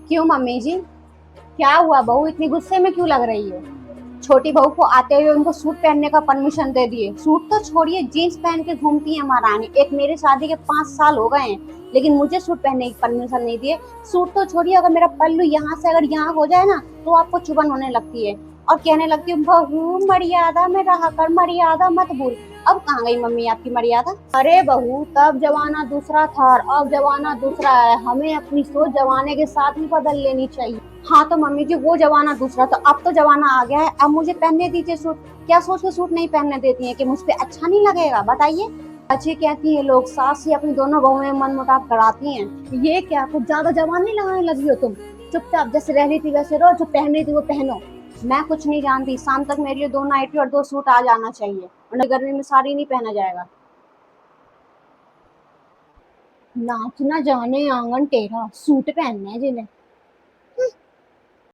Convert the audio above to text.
क्यों मम्मी जी? क्या हुआ बहू, इतनी गुस्से में क्यों लग रही हो? छोटी बहू को आते हुए उनको सूट पहनने का परमिशन दे दिए। सूट तो छोड़िए, जीन्स पहन के घूमती है महारानी। एक मेरे शादी के 5 साल हो गए हैं, लेकिन मुझे सूट पहनने की परमिशन नहीं दिए। सूट तो छोड़िए, अगर मेरा पल्लू यहाँ से अगर यहाँ हो जाए ना, तो आपको चुभन होने लगती है और कहने लगती है, बहू मर्यादा में रहा कर, मर्यादा मत भूल। अब कहाँ गई मम्मी आपकी मर्यादा? अरे बहू, तब जमाना दूसरा था और अब जमाना दूसरा है। हमें अपनी सोच जमाने के साथ ही बदल लेनी चाहिए। हाँ तो मम्मी जी, वो जमाना दूसरा था, अब तो जमाना आ गया है। अब मुझे पहनने दीजिए सूट। क्या सोच के सूट नहीं पहनने देती हैं कि मुझ पे अच्छा नहीं लगेगा? बताइए। अच्छी कहती हैं लोग, सास ही अपनी दोनों बहुओं में मन मुटाव कराती हैं। ये क्या, कुछ ज्यादा जबान नहीं लगाने लगी हो तुम? चुपचाप जैसे रह रही थी वैसे रहो, जो पहन रही थी वो पहनो। मैं कुछ नहीं जानती, शाम तक मेरे लिए 2 नाइटी और 2 सूट आ जाना चाहिए, वरना गर्मी में साड़ी नहीं पहना जाएगा। नाच ना जाने आंगन टेढ़ा, सूट पहनना है जिन्हें।